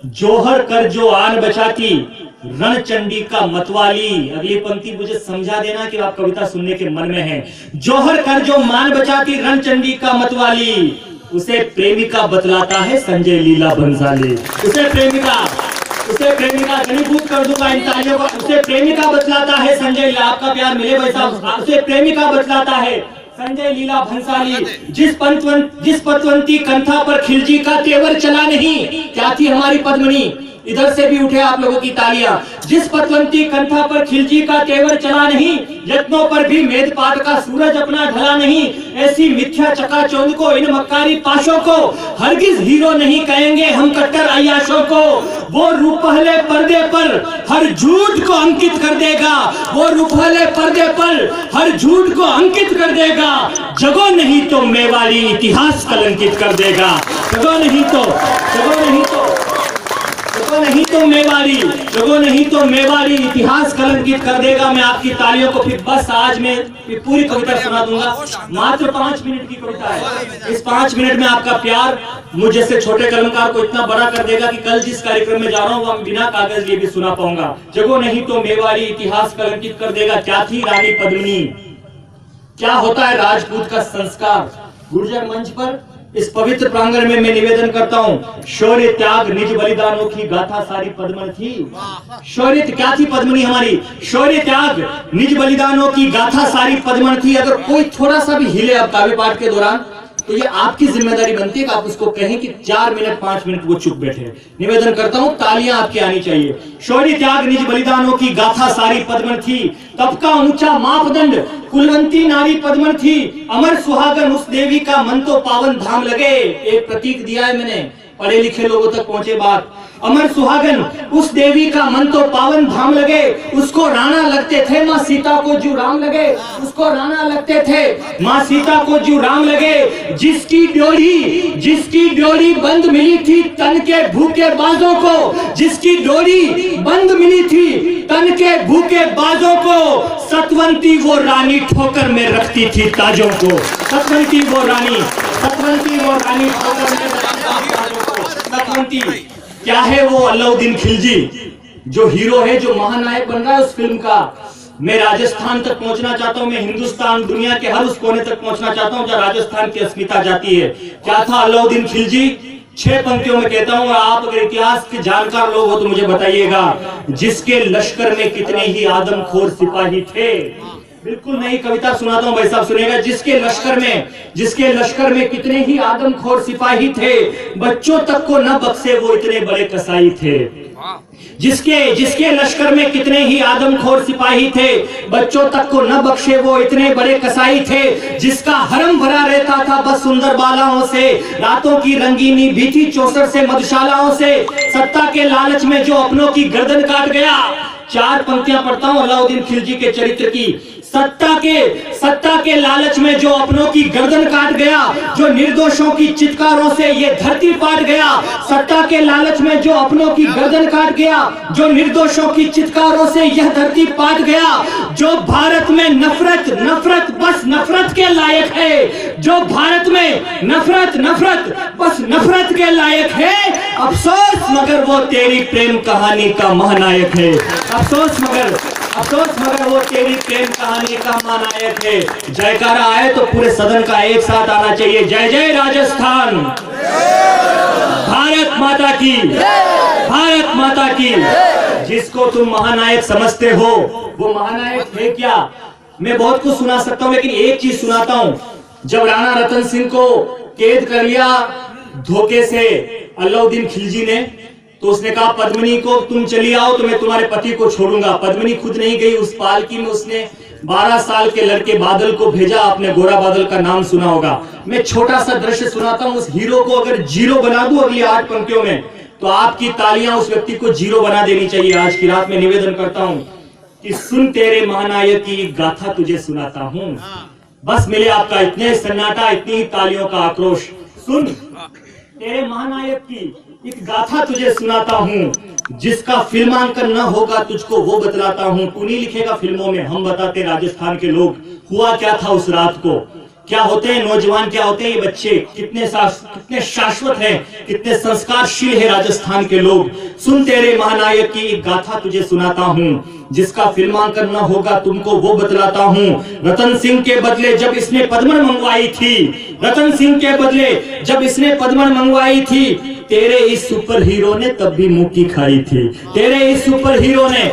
जोहर कर जो आन बचाती रणचंडी का मतवाली। अगली पंक्ति मुझे समझा देना कि आप कविता सुनने के मन में है। जोहर कर जो मान बचाती रणचंडी का मतवाली, उसे प्रेमिका बतलाता है संजय लीला भंसाली। उसे प्रेमिका घनीभूत कर दूंगा इन तालियों को। उसे प्रेमिका बतलाता है संजय लीला, आपका प्यार मिले भाई साहब। उसे प्रेमिका बतलाता है संजय लीला भंसाली। जिस पतवंती कंथा पर खिलजी का तेवर चला नहीं। क्या थी हमारी पद्मनी? इधर से भी उठे आप लोगों की तालियां। जिस पतवंती कंथा पर खिलजी का तेवर चला नहीं, यत्नों पर भी मेदपात का सूरज अपना ढला नहीं। ऐसी मिथ्या चकाचौंध को, इन मक्कारी पाशों को हरगिज हीरो नहीं कहेंगे हम कट्टर अय्याशों को। वो रूपहले पर्दे पर हर झूठ को अंकित कर देगा। वो रूपहले पर्दे पर हर झूठ को अंकित कर देगा। जगो नहीं तो मेवाड़ी इतिहास कलंकित कर देगा। जगो नहीं तो मेवाड़ी इतिहास कलंकित कर देगा। मैं आपकी तालियों को फिर बस आज मैं पूरी कविता सुना दूंगा। मात्र 5 मिनट की कविता है। इस 5 मिनट में आपका प्यार मुझ जैसे छोटे कलमकार को इतना बड़ा कर देगा कि कल जिस कार्यक्रम में जा रहा हूं वहां बिना कागज लिए भी सुना पाऊंगा। जगो नहीं तो मेवाड़ी इतिहास कलंकित कर देगा। क्या थी रानी पद्मिनी? क्या होता है राजपूत का संस्कार? गुर्जर मंच पर इस पवित्र प्रांगण में मैं निवेदन करता हूं, शौर्य त्याग निज बलिदानों की गाथा सारी पद्मन थी। शौर्य क्या थी पद्मनी हमारी? शौर्य त्याग निज बलिदानों की गाथा सारी पद्मन थी। अगर कोई थोड़ा सा भी हिले अब काव्य पाठ के दौरान, तो ये आपकी जिम्मेदारी बनती है कि आप उसको कहें कि 4 मिनट 5 मिनट वो चुप बैठे। निवेदन करता हूं, तालियां आपकी आनी चाहिए। शौर्य त्याग निज बलिदानों की गाथा सारी पद्मन थी। तब का ऊंचा मापदंड कुलवंती नारी पद्मन थी। अमर सुहागन उस देवी का मन तो पावन धाम लगे। एक प्रतीक दिया है मैंने, पढ़े लिखे लोगों तक पहुंचे बात। अमर सुहागन उस देवी का मन तो पावन धाम लगे। उसको राणा लगते थे माँ सीता को जो राम लगे। उसको राणा लगते थे माँ सीता को जो राम लगे। जिसकी डोरी बंद मिली थी तन के भूखे बाजों को। जिसकी डोरी बंद मिली थी तन के भूखे बाजों को। सतवंती वो रानी ठोकर में रखती थी ताजों को। सतवंती वो रानी ठोकर में रखती थी ताजों को। सतवंती क्या है वो? अलाउद्दीन खिलजी जो हीरो है, जो महानायक बन रहा है उस फिल्म का। मैं राजस्थान तक पहुंचना चाहता हूं। मैं हिंदुस्तान, दुनिया के हर उस कोने तक पहुंचना चाहता हूं जहां राजस्थान की अस्मिता जाती है। क्या था अलाउद्दीन खिलजी? 6 पंक्तियों में कहता हूं, और आप अगर इतिहास के जानकार लोग हो तो मुझे बताइएगा। जिसके लश्कर में कितने ही आदमखोर सिपाही थे। बिल्कुल नई कविता सुनाता हूं भाई साहब, सुनिएगा। जिसके लश्कर में कितने ही आदमखोर सिपाही थे। बच्चों तक को न बख्शे वो इतने बड़े कसाई थे। जिसके लश्कर में कितने ही आदमखोर सिपाही थे। बच्चों तक को न बख्शे वो इतने बड़े कसाई थे। जिसका हरम भरा रहता था बस सुंदर बालाओं से। रातों की रंगीनी भी थी 64 से मधुशालाओं से। सत्ता के लालच में जो अपनों की गर्दन काट गया। 4 पंक्तियां पढ़ता हूं अलाउद्दीन खिलजी के चरित्र की। सत्ता के लालच में जो अपनों की गर्दन काट गया। जो निर्दोषों की चित्कारों से ये धरती पाट गया। सत्ता के लालच में जो अपनों की गर्दन काट गया। जो निर्दोषों की चित्कारों से यह धरती पाट गया। जो भारत में नफरत बस नफरत के लायक है। जो भारत में नफरत बस नफरत के लायक है। अफसोस मगर वो तेरी प्रेम कहानी का महानायक है। अफसोस मगर वो तेरी प्रेम कहानी का महानायक है। जयकारा आए तो पूरे सदन का एक साथ आना चाहिए। जय जय राजस्थान, भारत माता की। जिसको तुम महानायक समझते हो वो महानायक है क्या? मैं बहुत कुछ सुना सकता हूं, लेकिन एक चीज सुनाता हूं। जब राणा रतन सिंह को कैद कर लिया धोखे से अलाउद्दीन खिलजी ने, तो उसने कहा पद्मिनी को तुम चली आओ तो मैं तुम्हारे पति को छोड़ूंगा। पद्मिनी खुद नहीं गई उस पालकी में। उसने 12 साल के लड़के बादल को भेजा। आपने गोरा बादल का नाम सुना होगा। मैं छोटा सा दृश्य सुनाता हूं। उस हीरो को अगर 0 बना दूं अगली 8 पंक्तियों में, तो आपकी तालियां उस व्यक्ति को 0 बना देनी चाहिए। आज की रात में निवेदन करता हूं कि सुन तेरे महानायक की गाथा तुझे सुनाता हूं। बस मिले आपका इतने सन्नाटा, इतनी तालियों का आक्रोश। सुन तेरे महानायक की एक गाथा तुझे सुनाता हूं। जिसका फिल्मांकन न होगा तुझको वो बतलाता हूं। तू नहीं लिखेगा फिल्मों में, हम बताते राजस्थान के लोग हुआ क्या था उस रात को। क्या होते हैं नौजवान, क्या होते हैं ये बच्चे, कितने शाश्वत हैं, कितने संस्कारशील है राजस्थान के लोग। सुन तेरे महानायक की एक गाथा तुझे सुनाता हूँ, जिसका फिल्मांकन न होगा तुमको वो बतलाता हूँ। रतन सिंह के बदले जब इसने पद्मन मंगवाई थी, रतन सिंह के बदले जब इसने पद्मन मंगवाई थी, तेरे इस सुपर हीरो ने तब भी मुंह की खाई थी। तेरे इस सुपर हीरो ने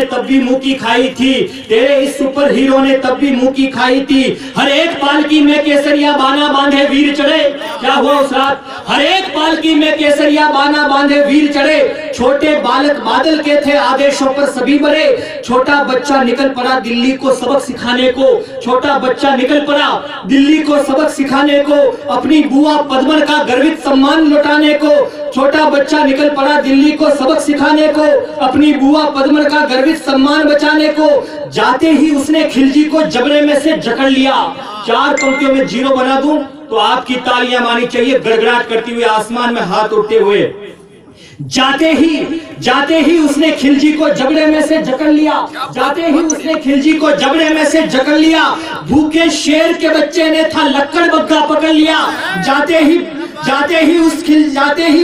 तब भी मुंह की खाई थी। तेरे इस सुपर हीरो ने तब भी मुंह की खाई थी। हर एक पालकी में केसरिया बाना बांधे वीर चढ़े। क्या हुआ उस रात? हर एक पालकी में केसरिया बाना बांधे वीर चढ़े। छोटे बालक बादल के थे आदेशों पर सभी बड़े। छोटा बच्चा निकल पड़ा दिल्ली को सबक सिखाने को। छोटा बच्चा निकल पड़ा दिल्ली को सबक सिखाने को। अपनी बुआ पद्मन का गर्वित सम्मान लौटाने को। छोटा बच्चा निकल पड़ा दिल्ली को सबक सिखाने को। अपनी बुआ पद्मन का गर्वित सम्मान बचाने को। जाते ही उसने खिलजी को जबड़े में से जकड़ लिया। 4 पंक्तियों में 0 बना दूं तो आपकी तालियां मानी चाहिए, गड़गड़ाहट करती हुई, आसमान में हाथ उठते हुए। जाते ही उसने खिलजी को जबड़े में से जकड़ लिया। जाते ही उसने खिलजी को जबड़े में से जकड़ लिया। भूखे शेर के बच्चे ने था लक्कड़ बग्गा पकड़ लिया। जाते ही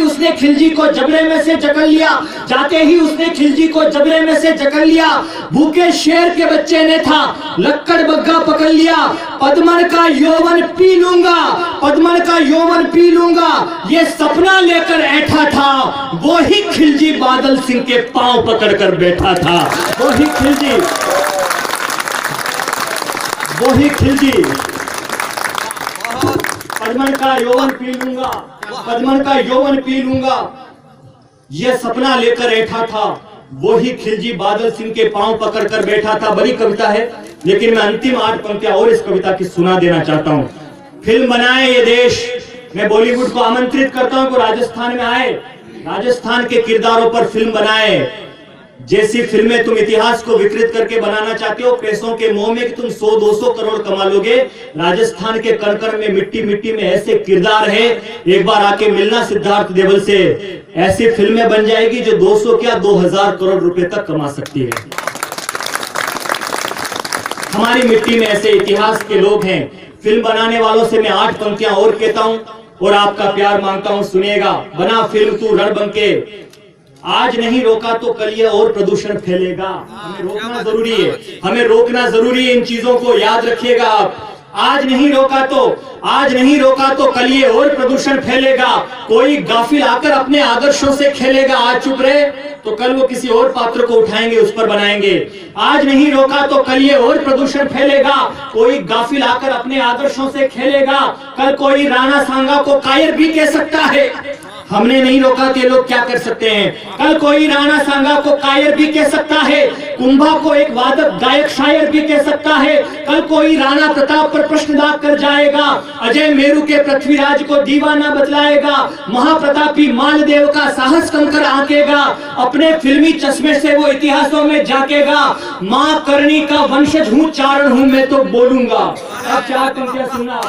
उसने खिलजी को जबड़े में से जकड़ लिया। जाते ही उसने खिलजी को जबड़े में से जकड़ लिया। भूखे शेर के बच्चे ने था लक्कड़ बग्गा पकड़ लिया। पद्मन का यौवन पी लूंगा, पद्मन का यौवन पी लूंगा, ये सपना लेकर ऐठा था। वो ही खिलजी बादल सिंह के पांव पकड़कर बैठा था। वो ही खिलजी पद्मन का यौवन पी लूंगा, पद्मन का यौवन पी लूंगा, ये सपना लेकर ऐठा था। वो ही खिलजी बादल सिंह के पांव पकड़कर बैठा था। बड़ी कविता है, लेकिन मैं अंतिम 8 पंक्तियां और इस कविता की सुना देना चाहता हूं। फिल्म बनाए ये देश, मैं बॉलीवुड को आमंत्रित करता हूं कि राजस्थान में आए, राजस्थान के किरदारों पर फिल्म बनाए। जैसी फिल्में तुम इतिहास को विकृत करके बनाना चाहते हो, पैसों के मोह में कि तुम 100-200 करोड़ कमा लोगे, राजस्थान के कण-कण में, मिट्टी में ऐसे किरदार है, एक बार आके मिलना सिद्धार्थ देवल से। ऐसी फिल्में बन जाएगी जो 200 क्या 2000 करोड़ रुपए तक कमा सकती है। हमारी मिट्टी में ऐसे इतिहास के लोग हैं। फिल्म बनाने वालों से मैं 8 पंक्तियां और कहता हूं और आपका प्यार मांगता हूं, सुनिएगा। बना फिल्म तू रणबंके, आज नहीं रोका तो कल ये और प्रदूषण फैलेगा। हमें रोकना जरूरी है, हमें रोकना जरूरी है। इन चीजों को याद रखिएगा आप। आज नहीं रोका तो कल ये और प्रदूषण फैलेगा। कोई गाफिल आकर अपने आदर्शों से खेलेगा। आज चुप रहे तो कल वो किसी और पात्र को उठाएंगे, उस पर बनाएंगे। आज नहीं रोका तो कल ये और प्रदूषण फैलेगा। कोई गाफिल आकर अपने आदर्शों से खेलेगा। कल कोई राणा सांगा को कायर भी कह सकता है। हमने नहीं रोका तो ये लोग क्या कर सकते हैं। कल कोई राणा सांगा को कायर भी कह सकता है। कुंभा को एक वादक गायक शायर भी कह सकता है। कल कोई राणा प्रताप पर प्रश्न दाग कर जाएगा। अजय मेरू के पृथ्वीराज को दीवाना बतलाएगा। महाप्रतापी मालदेव का साहस कंकर आंकेगा। अपने फिल्मी चश्मे से वो इतिहासों में झांकेगा। मां करणी का वंशज हूं, चारण हूं मैं तो बोलूंगा। अब 4 पंक्तियां सुनना।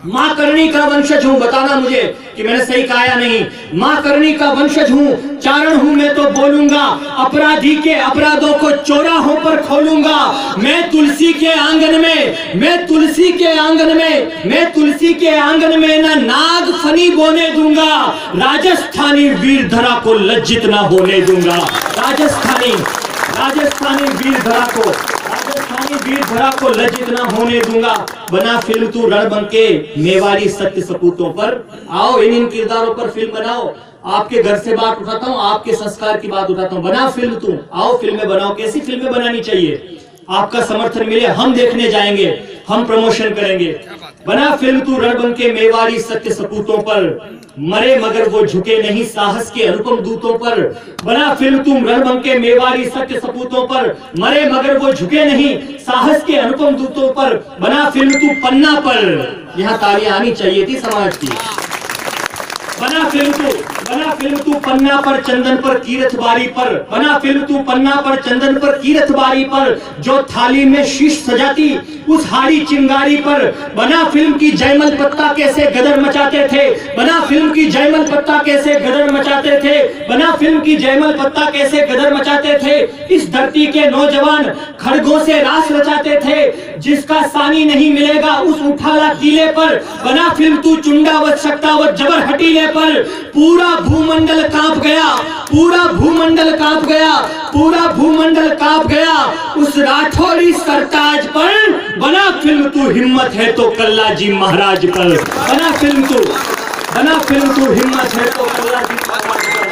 मां करणी का वंशज हूं, बताना मुझे कि मैंने सही कहा या नहीं। मां करणी का वंशज हूं, चारण हूं मैं तो बोलूंगा। अपराधी के अपराधों को चौराहों पर खोलूंगा। मैं तुलसी के आंगन में ना नाग फनी बोने दूंगा। राजस्थानी वीर धरा को लज्जित ना होने दूंगा। राजस्थानी वीर धरा को लज्जित ना होने दूंगा। बना फिल्म तू रणबंके, मेवाड़ी सत्य सपूतों पर। आओ इन किरदारों पर फिल्म बनाओ। आपके घर से बात उठाता हूँ, आपके संस्कार की बात उठाता हूँ। बना फिल्म तू, आओ फिल्में बनाओ। कैसी फिल्में बनानी चाहिए? आपका समर्थन मिले, हम देखने जाएंगे, हम प्रमोशन करेंगे। बना फिल्म तू रणबंके, मेवाड़ी सत्य सपूतों पर। मरे मगर वो झुके नहीं साहस के अनुपम दूतों पर। बना फिल्म तुम रणबंके, मेवाड़ी सत्य सपूतों पर। मरे मगर वो झुके नहीं साहस के अनुपम दूतों पर। बना फिल्म तू पन्ना पर। यहाँ तालियां आनी चाहिए थी समाज की। बना फिल्म तू पन्ना पर चंदन पर कीरतबारी पर, बना फिल्म तू पन्ना पर चंदन पर कीरतबारी पर, जो थाली में शीश सजाती उस हाड़ी चिंगारी पर। बना फिल्म की जयमल पत्ता कैसे गदर मचाते थे, बना फिल्म की जयमल पत्ता कैसे गदर मचाते थे, बना फिल्म की जयमल पत्ता कैसे गदर मचाते थे। इस धरती के नौजवान खड़गों से रास रचाते थे, जिसका सानी नहीं मिलेगा उस उठाला टीले पर। बना फिल्म तू चुंडावत शक्तावत जबर हटीले पर, पूरा भूमंडल कांप गया, पूरा भूमंडल कांप गया, पूरा भूमंडल कांप गया उस राठौड़ी सरताज पर। बना फिल्म तू हिम्मत है तो कल्ला जी महाराज पर, बना फिल्म तू हिम्मत है तो कल्ला जी महाराज पर।